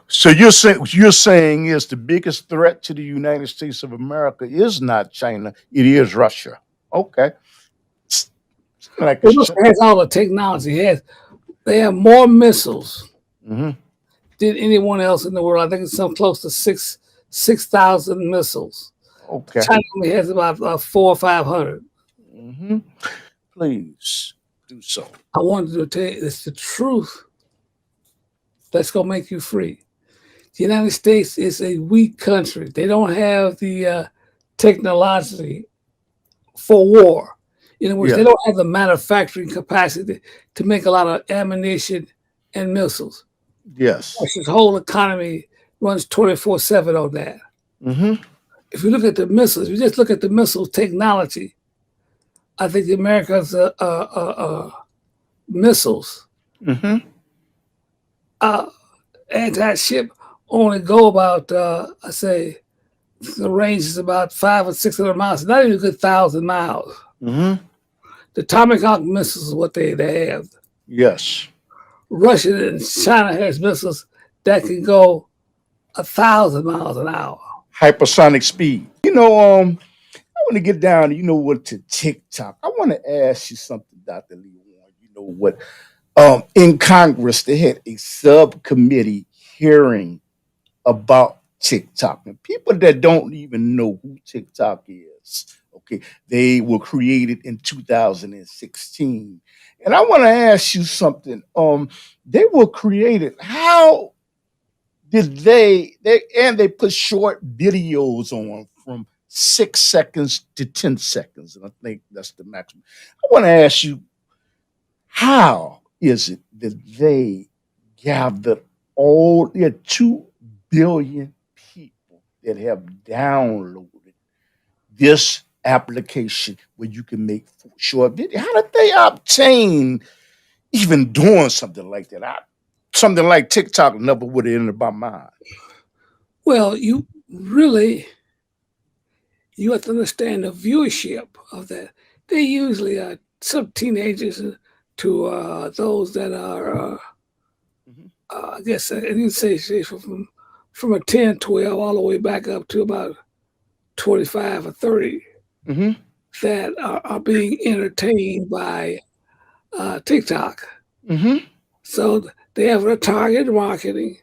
So you're saying is the biggest threat to the United States of America is not China, it is Russia. Okay. S- Like It it's has all the technology. They have more missiles mm-hmm. than anyone else in the world. I think it's some close to 6,000 missiles. Okay. China only has about 400 or 500. Mm-hmm. Please do so. I wanted to tell you it's the truth that's gonna make you free. The United States is a weak country. They don't have the technology for war. In other words, they Yeah. don't have the manufacturing capacity to make a lot of ammunition and missiles. Yes. Russia's whole economy runs 24/7 on that. Mm-hmm. If you look at the missiles, if you just look at the missile technology, I think America's missiles, Mm-hmm. uh, anti-ship, only go about, I say, the range is about 500 or 600 miles, not even a good 1,000 miles. Mm-hmm. The Tomahawk missiles is what they have. Yes. Russia and China has missiles that can go 1,000 miles an hour. Hypersonic speed. I want to get down, to TikTok. I want to ask you something, Dr. Lee Warren. You know what? In Congress, they had a subcommittee hearing about TikTok. And people that don't even know who TikTok is, okay, they were created in 2016. And I want to ask you something. They were created. How did they put short videos on from 6 seconds to 10 seconds, and I think that's the maximum. I want to ask you, how is it that they gathered all their 2 billion people that have downloaded this application where you can make short video? How did they obtain even doing something like that? Something like TikTok never would have entered my mind. Well, you have to understand the viewership of that. They usually are some teenagers to those that are, Mhm. I guess, you say from a 10, 12, all the way back up to about 25 or 30 Mhm. that are being entertained by TikTok. Mhm. So they have a target marketing,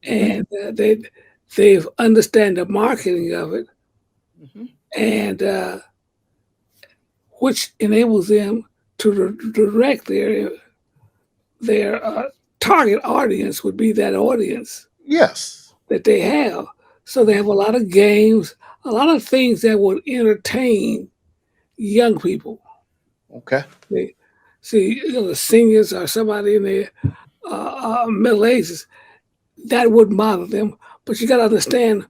Mhm. and they understand the marketing of it, Mhm. and which enables them to direct their target audience would be that audience Yes. that they have. So they have a lot of games, a lot of things that would entertain young people. Okay. They see, the seniors or somebody in their middle ages that wouldn't bother them. But you got to understand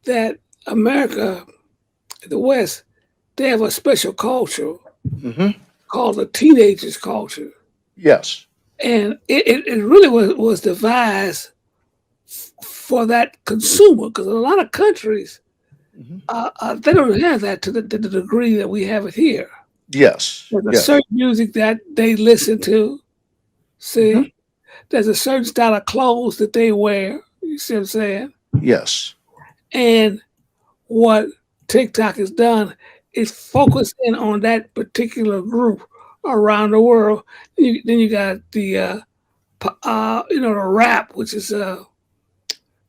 that America, the West, they have a special culture Mhm. called the teenagers culture, Yes. and it really was devised for that consumer because in a lot of countries Mhm. they don't have that to the degree that we have it here. Yes. There's a Yes. certain music that they listen to. Mhm. See, there's a certain style of clothes that they wear. You see what I'm saying? Yes. And what TikTok has done is focus in on that particular group around the world. Then you got the the rap, which is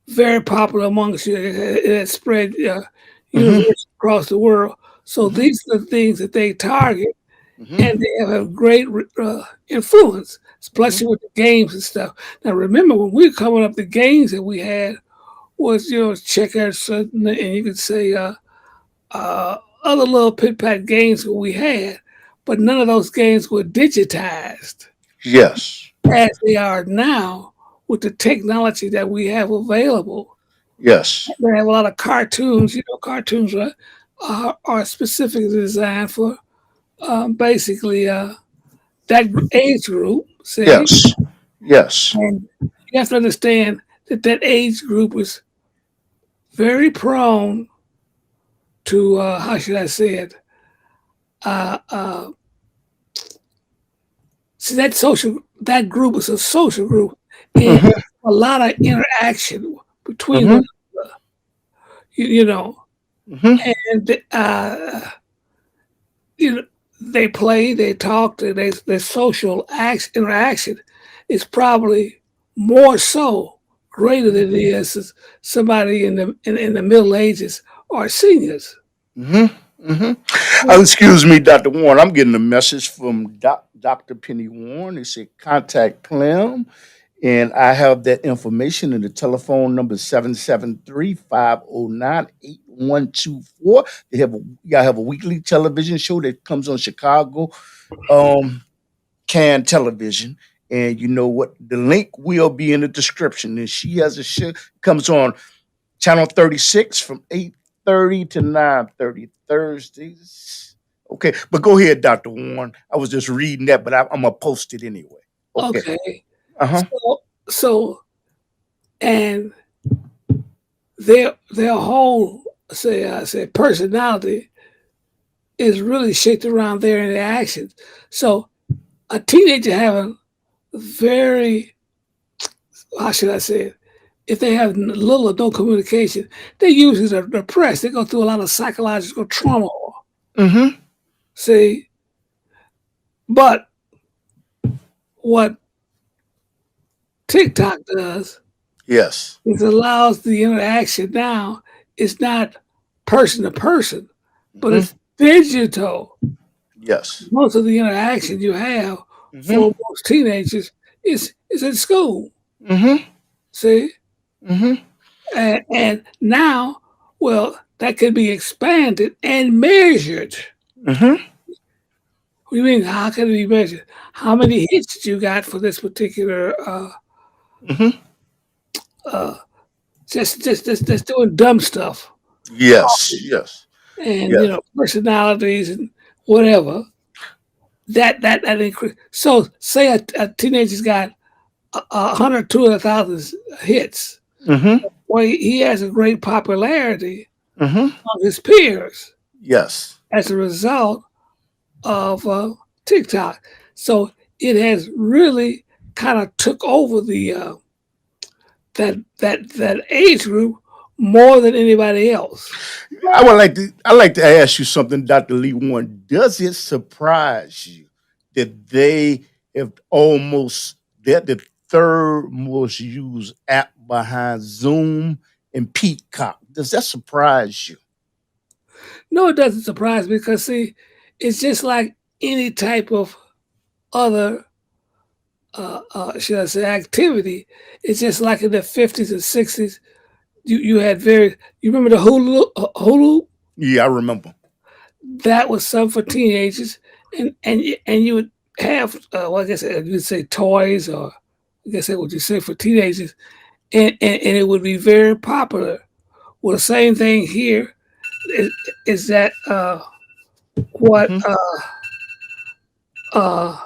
very popular amongst you. It has spread Mhm. universal across the world. So Mhm. these are the things that they target, Mhm. and they have a great influence, Mhm. especially with the games and stuff. Now, remember when we were coming up, the games that we had was checkers, and you could say other little pit pat games that we had, but none of those games were digitized Yes. as they are now with the technology that we have available. Yes. They have a lot of cartoons. Cartoons are specifically designed for basically that age group. See, Yes. Yes. and you have to understand that that age group is very prone to how should I say it? Uh, uh, See, that group is a social group, and Mhm. a lot of interaction between Mm-hmm. one another, you know, Mm-hmm. and you know, they play, they talk, their social interaction is probably more so greater than it is somebody in the Middle Ages or seniors. Mm-hmm. Mm-hmm. Excuse me, Dr. Warren. I'm getting a message from Dr. Penny Warren. They say contact Clem. And I have that information, and the telephone number is 773-509-8124. I have a weekly television show that comes on Chicago um Can Television. And you know what? The link will be in the description. And she has a show comes on channel 36 from 8:30 to 9:30 Thursdays. Okay, but go ahead, Dr. Warren. I was just reading that, but I'm gonna post it anyway. Okay. Okay, Uh-huh. so and their whole say personality is really shaped around their interactions. So a teenager having very, how should I say it? If they have little or no communication, they usually are depressed. They go through a lot of psychological trauma. Mm-hmm. See, but what TikTok does Yes. is allows the interaction now. It's not person to person, but Mm-hmm. it's digital. Yes. Most of the interaction you have for Mm-hmm. most teenagers is in school. Mm-hmm. See, Mm-hmm. and now, well, that could be expanded and measured. Mm-hmm. What do you mean? How can it be measured? How many hits you got for this particular Mm-hmm. uh, just doing dumb stuff, Yes. Yes. and Yes. personalities and whatever that increase. So say a teenager's got 100, 200,000 hits. Mm-hmm. Well, he has a great popularity Mm-hmm. among his peers Yes. as a result of TikTok. So it has really kind of took over the that age group more than anybody else. I like to ask you something, Dr. Lee Warren. Does it surprise you that they have almost they're the third most used app behind Zoom and Peacock? Does that surprise you? No, it doesn't surprise me because see, it's just like any type of other should I say activity. It's just like in the 50s and 60s. You had very you remember the Hulu. Yeah, I remember. That was some for teenagers, and you would have well, I guess you'd say toys, or I guess that's what you say for teenagers, and it would be very popular. Well, the same thing here is, is that what Hmm. uh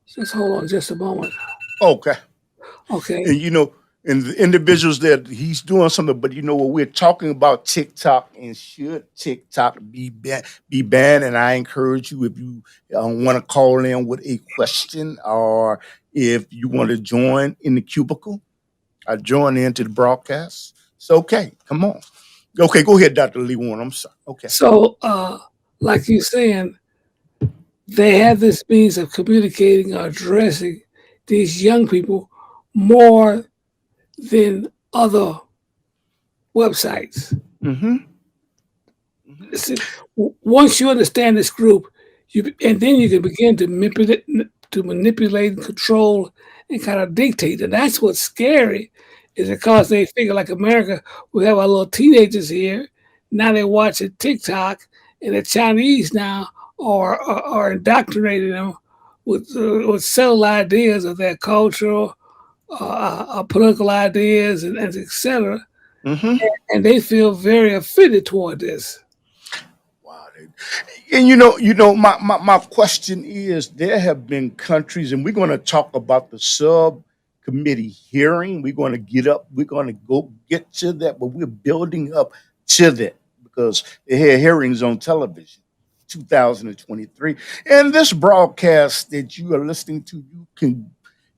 just hold on just a moment. Okay. Okay, And and the individuals that he's doing something, but what we're talking about TikTok, and should TikTok be banned? And I encourage you, if you want to call in with a question, or if you want to join in the cubicle, I join into the broadcast. It's okay. Come on. Okay, go ahead, Dr. Lee Warren. I'm sorry. Okay. so like you're saying, they have this means of communicating or addressing these young people more than other websites. Mm-hmm. Mm-hmm. See, once you understand this group, and then you can begin to manipulate and control and kind of dictate. And that's what's scary, is because they figure like America, we have our little teenagers here. Now they're watching TikTok, and the Chinese now are indoctrinating them with settled ideas of their cultural, political ideas, and etc. Mm-hmm. And they feel very offended toward this. Wow. And my question is, there have been countries, and we're going to talk about the subcommittee hearing. We're going to go get to that, but we're building up to that because they had hearings on television 2023. And this broadcast that you are listening to, you can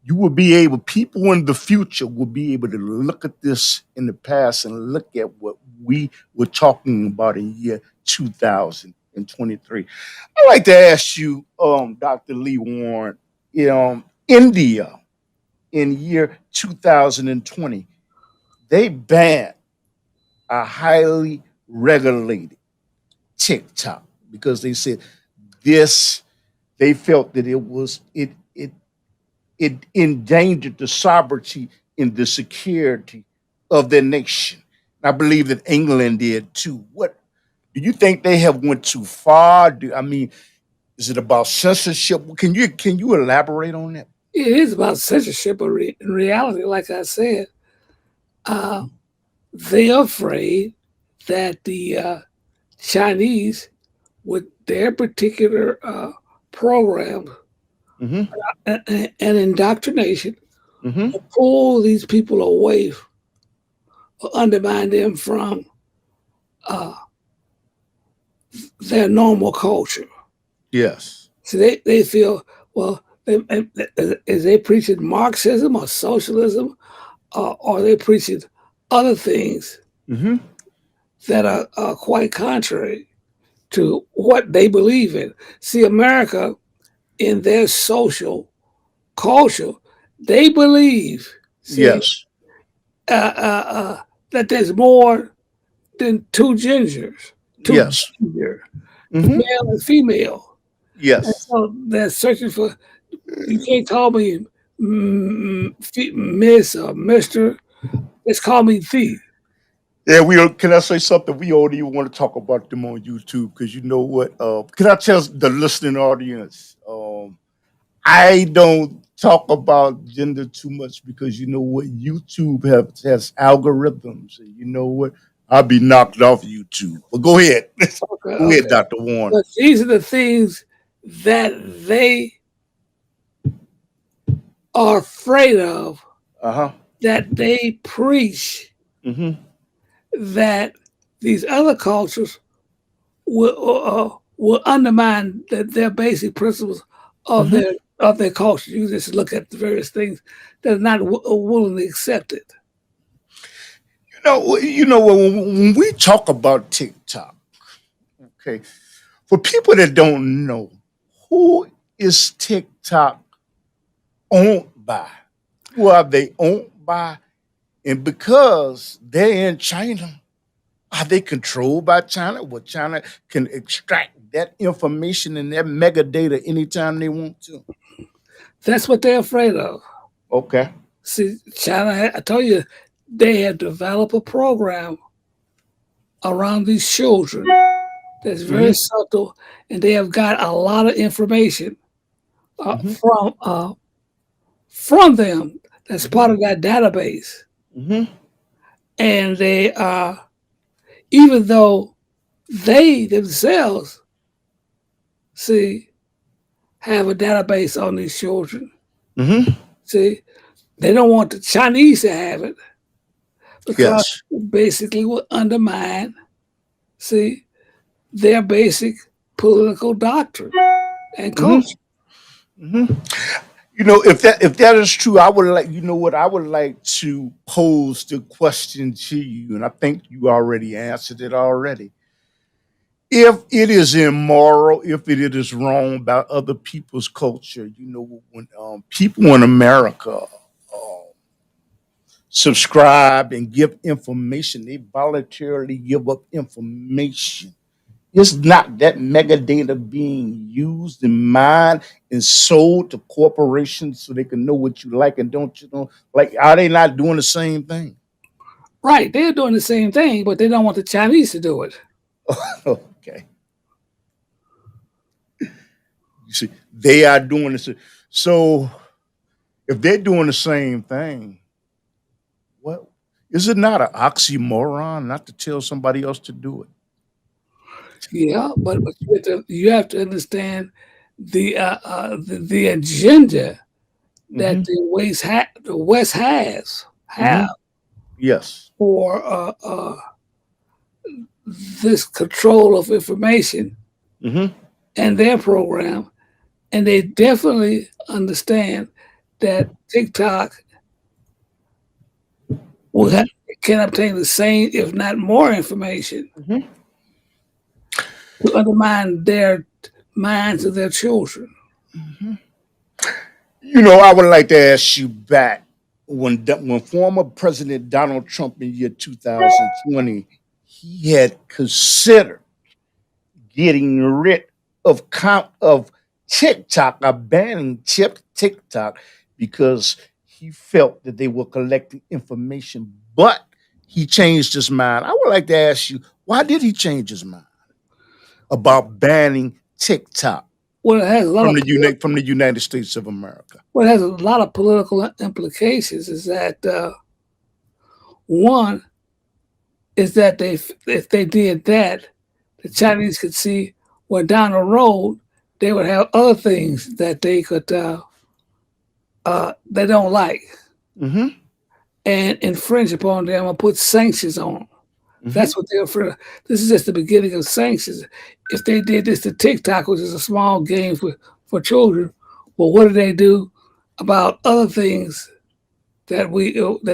you will be able, people in the future will be able to look at this in the past and look at what we were talking about in year 2023. I'd like to ask you, Dr. Lee Warren, India in year 2020, they banned a highly regulated TikTok because they said this, they felt that it endangered the sovereignty and the security of their nation. I believe that England did too. What do you think they have went too far? I mean, is it about censorship? Can you elaborate on that? It is about censorship, but in reality, like I said, uh, they're afraid that the Chinese, with their particular program Mm-hmm. and indoctrination, Mm-hmm. will pull these people away or undermine them from uh, their normal culture. Yes. So they feel, well, is they preaching Marxism or socialism, or are they preaching other things Mm-hmm. that are quite contrary to what they believe in? See, America, in their social culture, they believe, see, Yes. that there's more than two genders, two Yes. gender, Mm-hmm. male and female. And Yes. so they're searching for, you can't call me Miss or Mister. Let's call me the. Yeah, we don't. Can I say something? We don't even want to talk about them on YouTube because you know what? Can I tell the listening audience? I don't talk about gender too much because you know what? YouTube has algorithms, and you know what? I'll be knocked off YouTube. But go ahead, Okay, go ahead, okay. Doctor Warren. But these are the things that they are afraid of, Uh huh. that they preach, Mm-hmm. that these other cultures will undermine their basic principles Mm-hmm. of their culture. You just look at the various things that are not willingly accepted. When we talk about TikTok, okay, for people that don't know, who is TikTok owned by? Who are they owned by? And because they're in China, are they controlled by China? Well, China can extract that information and that mega data anytime they want to. That's what they're afraid of. Okay. See, China, I told you, they have developed a program around these children that's very Mm-hmm. subtle, and they have got a lot of information uh, Mm-hmm. from uh, from them. That's Mm-hmm. part of that database, Mm-hmm. and they even though they themselves, see, have a database on these children. Mm-hmm. See, they don't want the Chinese to have it because Yes. it basically will undermine, see, their basic political doctrine and Mm-hmm. culture. Mm-hmm. If that is true, I would like, what I would like to pose the question to you, and I think you already answered it already. If it is immoral, if it is wrong about other people's culture, when people in America subscribe and give information, they voluntarily give up information. It's not that mega data being used and mined and sold to corporations so they can know what you like and don't you know. Like, are they not doing the same thing? Right, they're doing the same thing, but they don't want the Chinese to do it. Okay. You see, they are doing this. So if they're doing the same thing, what is it not an oxymoron not to tell somebody else to do it? Yeah, but you have to understand the agenda that Hmm. The West has Hmm. have Yes. for this control of information Hmm. and their program, and they definitely understand that TikTok will Hmm. can obtain the same, if not more, information Hmm. to undermine their minds of their children. I would like to ask you back when former President Donald Trump in year 2020, he had considered getting rid of TikTok or banning TikTok because he felt that they were collecting information, but he changed his mind. I would like to ask you, why did he change his mind about banning TikTok Well, it has a lot from of the United States of America? what has a lot of political implications. Is that one is that they if they did that, the Chinese could see well down the road they would have other things that they could they don't like Mm-hmm. and infringe upon them or put sanctions on them. Mm-hmm. That's what they're afraid of. This is just the beginning of sanctions. If they did this to TikTok, which is a small game for children, well, what do they do about other things that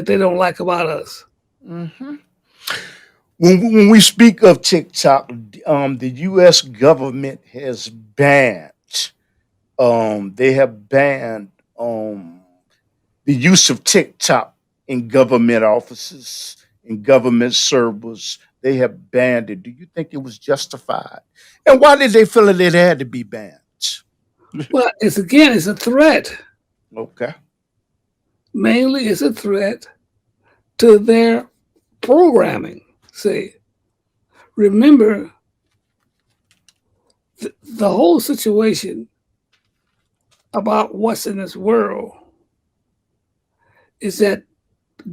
they don't like about us? Mm-hmm. When we speak of TikTok, the U.S. government has banned. They have banned the use of TikTok in government offices, in government servers. They have banned it. Do you think it was justified? And why did they feel that it had to be banned? Well, it's a threat. Okay. Mainly, it's a threat to their programming. See, remember the whole situation about what's in this world is that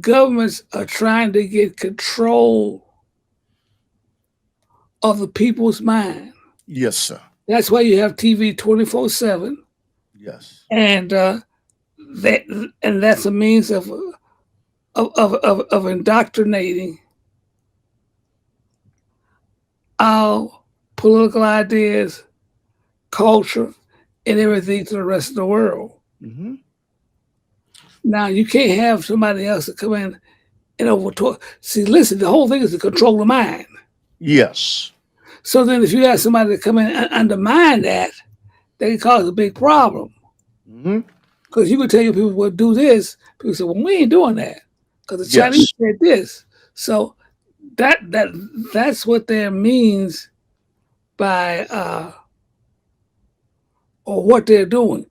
governments are trying to get control of the people's mind. Yes, sir. That's why you have TV 24/7, Yes. and that and that's a means of indoctrinating our political ideas, culture, and everything to the rest of the world. Mm-hmm. Now you can't have somebody else to come in and over talk. See, listen, the whole thing is to control the mind. Yes. So then, if you have somebody to come in and undermine that, they can cause a big problem. Mm-hmm. Because you could tell your people, well, do this. People say, well, we ain't doing that because the Chinese Yes. said this. So that that that's what that means by or what they're doing.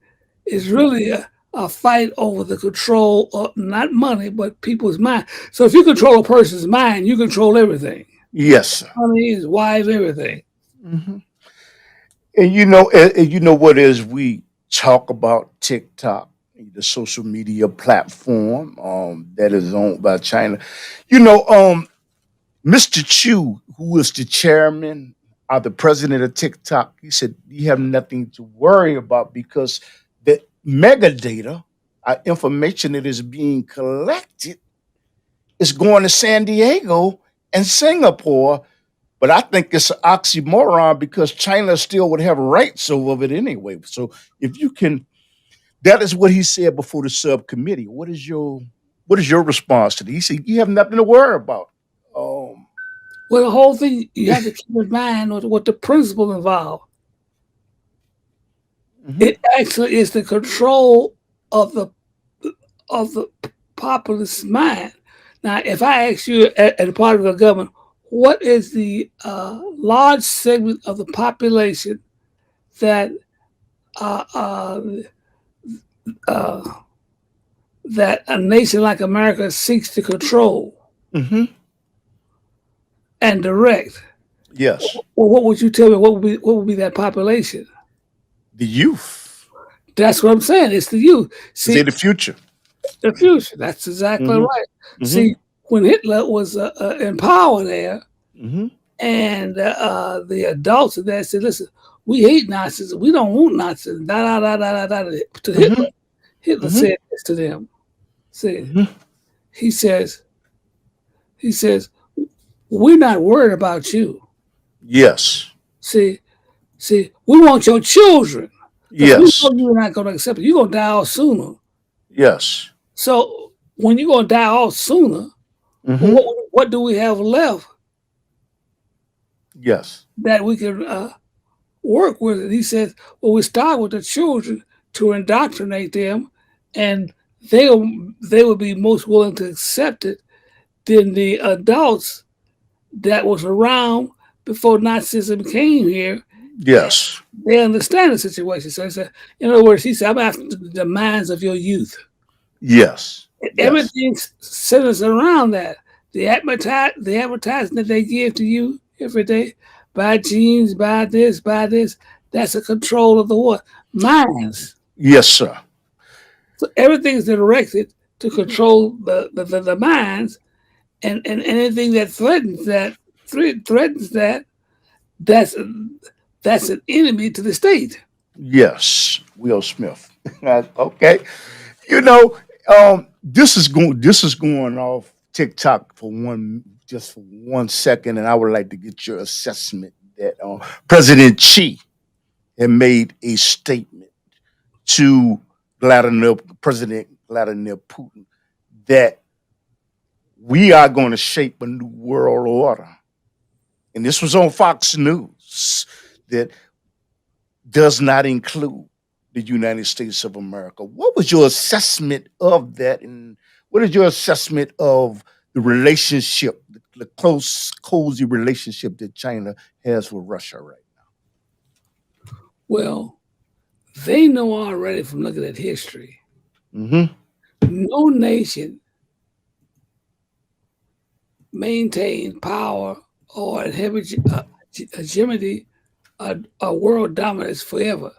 It's really a fight over the control of not money but people's mind. So if you control a person's mind, you control everything. Yes, sir. Money is wise, everything. Mm-hmm. And you know what is we talk about TikTok, the social media platform that is owned by China. You know, Mr. Chu, who is the chairman or the president of TikTok, he said you have nothing to worry about because the mega data, information that is being collected, is going to San Diego and Singapore. But I think it's an oxymoron because China still would have rights over it anyway. So if you can, that is what he said before the subcommittee. What is your response to that? He said you have nothing to worry about. Um, Well, the whole thing you have to keep in mind what the principle involved. mhm. It actually is the control of the populace mind. Now, if I ask you as part of the government, what is the large segment of the population that uh, uh, uh, that a nation like America seeks to control Hmm. and direct? Yes, Well, what would you tell me? What would be that population? the youth. That's what I'm saying. It's the youth. They're See, the future. the future. That's exactly Hmm. right. Hmm. See, when Hitler was in power there, Hmm. and the adults there said, "Listen, we hate Nazis. We don't want Nazis." Da da da da da da. To Hitler, Hmm. Hitler Hmm. said this to them. See, Hmm. he says, he says, "We're not worried about you. Yes, See, see, we want your children because we yes, know you're not going to accept it. You're going to die all sooner." Yes. So when you're gonna die off sooner, Mm-hmm. what do we have left Yes. that we can work with it? He says, well, we start with the children to indoctrinate them, and they will be most willing to accept it than the adults that was around before Nazism came here. And Yes. they understand the situation. So he said, in other words, he said, I'm after the minds of your youth. Yes. Yes. Everything centers around that. The advertising that they give to you every day, buy jeans, buy this. That's a control of the what? Minds. Yes, sir. So everything is directed to control the minds, and anything that threatens that, that's that's an enemy to the state. Yes. Will Smith. Okay. You know, this is going off TikTok for just for 1 second, and I would like to get your assessment that President Xi had made a statement to President Vladimir Putin that we are going to shape a new world order. And this was on Fox News that does not include the United States of America. What was your assessment of that? And what is your assessment of the relationship, the close, cozy relationship that China has with Russia right Well, they know already from looking at history. now? Mm-hmm. No nation maintained power or hegemony, a world dominance forever.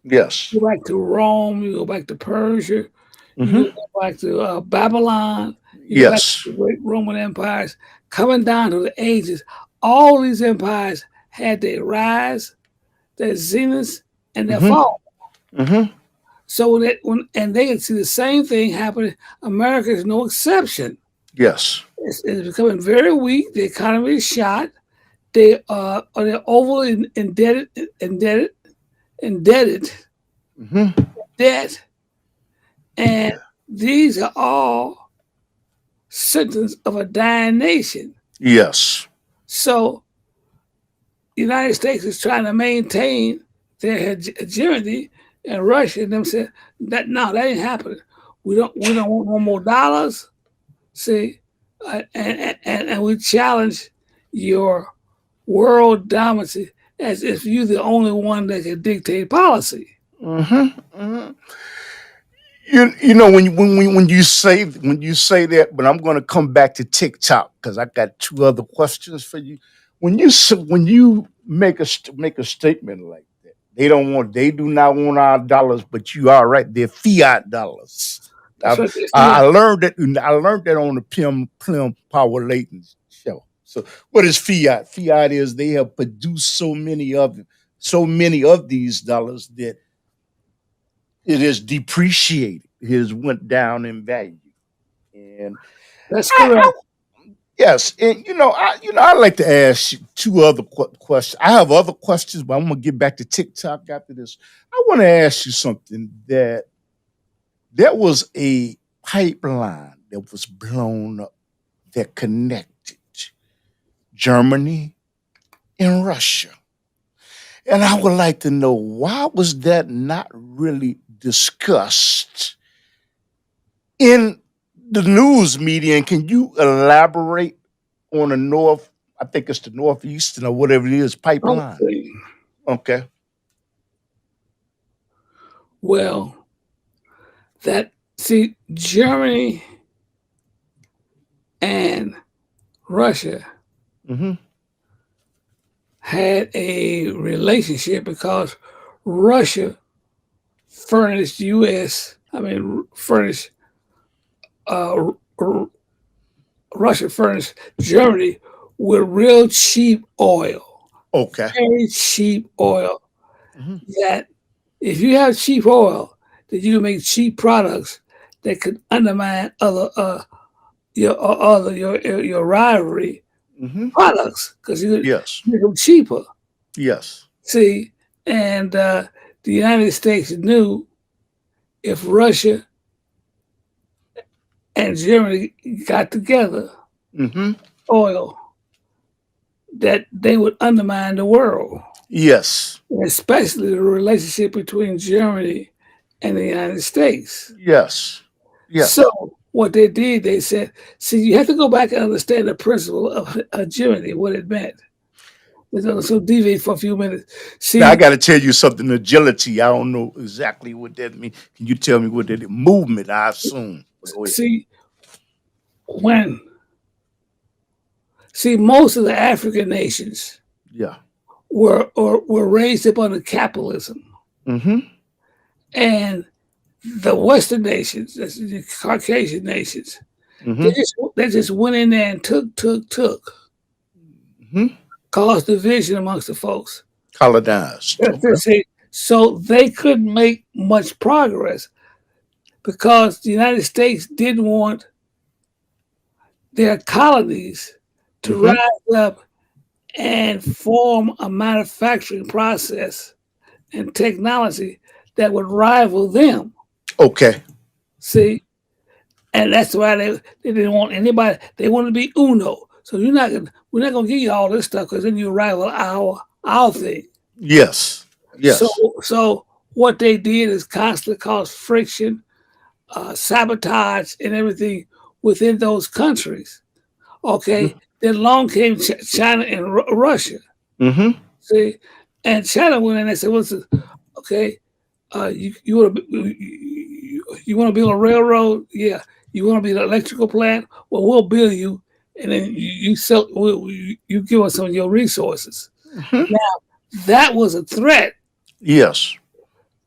Yes. You go back to Rome, you go back to Persia, you Mm-hmm. go back to Babylon, you go back to Yes. the great Roman empires, coming down to the ages. All these empires had their rise, their zenith, and their Mm-hmm. fall. Mm-hmm. So that and they can see the same thing happening. America is no exception. Yes. It's becoming very weak. The economy is shot. They're overly indebted, Mm-hmm. debt, and these are all symptoms of a dying nation. Yes. So the United States is trying to maintain their hegemony, and Russia and them said that no, that ain't happening. We don't want no more dollars. See, and we challenge your world dominance as if you're the only one that can dictate policy. Mm-hmm. Mm-hmm. You know when you say that, but I'm going to come back to TikTok because I got two other questions for you. When you make a statement like that, they do not want our dollars, but you are right. They're fiat dollars. That's what I learned that. I learned that on the Pim Power Layton's show. So what is fiat? Fiat is they have produced so many of these dollars that it is depreciated. It has went down in value. And that's I correct. yes, and I'd like to ask you two other questions. I have other questions, but I'm gonna get back to TikTok after this. I want to ask you something that there was a pipeline that was blown up that connected Germany and Russia. And I would like to know why was that not really discussed in the news media? And can you elaborate on the north? I think it's the northeastern or whatever it is pipeline. Okay. Okay. Well, that see Germany and Russia Mm-hmm. had a relationship because Russia furnished U.S. I mean, furnished uh, Russia furnished Germany with real cheap oil, Okay. very cheap oil. Mm-hmm. That if you have cheap oil, then you can make cheap products that could undermine your rivalry Mm-hmm. products because you Yes. make them cheaper. Yes. See, and the United States knew if Russia and Germany got together Mm-hmm. oil that they would undermine the world, Yes. especially the relationship between Germany and the United States. Yes. Yes. So what they did, they said, see, you have to go back and understand the principle of hegemony, what it meant. So deviate for a few minutes. Now I See, got to tell you something. Agility. I don't know exactly what that means. Can you tell me what that is? Movement? I assume. But go ahead. see, when most of the African nations Yeah. were raised up under capitalism, Mm-hmm. and the Western nations, that's the Caucasian nations, Mm-hmm. they just went in there and took, Mm-hmm. caused division amongst the folks. Colonized. That's Okay. it. See, so they couldn't make much progress because the United States didn't want their colonies to Mm-hmm. rise up and form a manufacturing process and technology that would rival them. Okay. See, and that's why they didn't want anybody. They wanted to be uno. So we're not gonna give you all this stuff because then you rival our thing. Yes. So Yes. so what they did is constantly cause friction, sabotage, and everything within those countries. Okay, then along came China and Russia. Mm-hmm. See, and China went in and said, "What's this? Okay, you want to you want to build a railroad? Yeah. You want to build an electrical plant? Well, we'll build you, and then you sell. You give us some of your resources." Mm-hmm. Now that was a threat Yes.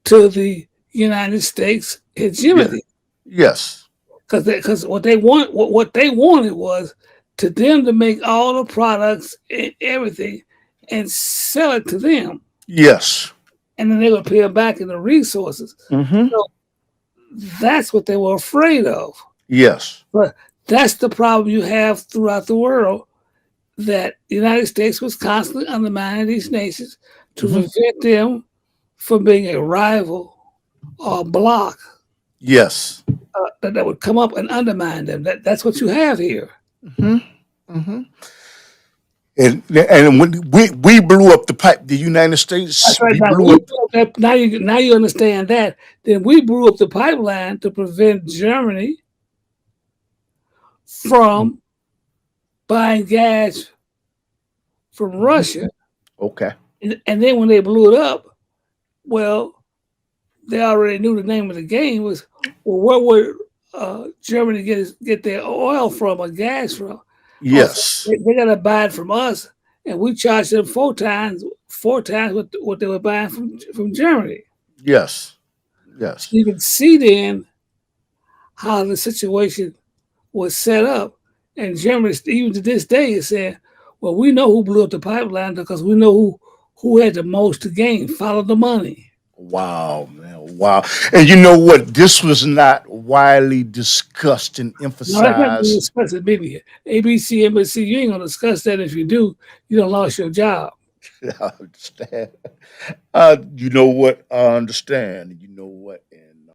to the United States Yeah. hegemony Yes. because what they wanted was to them to make all the products and everything and sell it to them, Yes. and then they would pay them back in the resources. Mm-hmm. So that's what they were afraid of. Yes. But that's the problem you have throughout the world that the United States was constantly undermining these nations to Mm-hmm. prevent them from being a rival or a block Yes. that would come up and undermine them. That's what you have here. Mm-hmm. Mm-hmm. And when we blew up the pipe, the United That's States, right. we blew up. Now you understand that. Then we blew up the pipeline to prevent Germany from buying gas from Russia. Okay. And then when they blew it up, well, they already knew the name of the game was, well, where would Germany get their oil from or gas from? Oh, so Yes. they got to buy it from us, and we charge them four times what they were buying from Germany. Yes. So Yes. you can see then how the situation was set up, and Germany, even to this day, is saying, "Well, we know who blew up the pipeline because we know who had the most to gain. Follow the money." Wow, man. Wow. And you know what? This was not widely discussed and No, that's not going to emphasized. discuss it, media. ABC, NBC, you ain't going to discuss that. If you do, you don't lost your job. I understand. You know what? I understand. You know what? And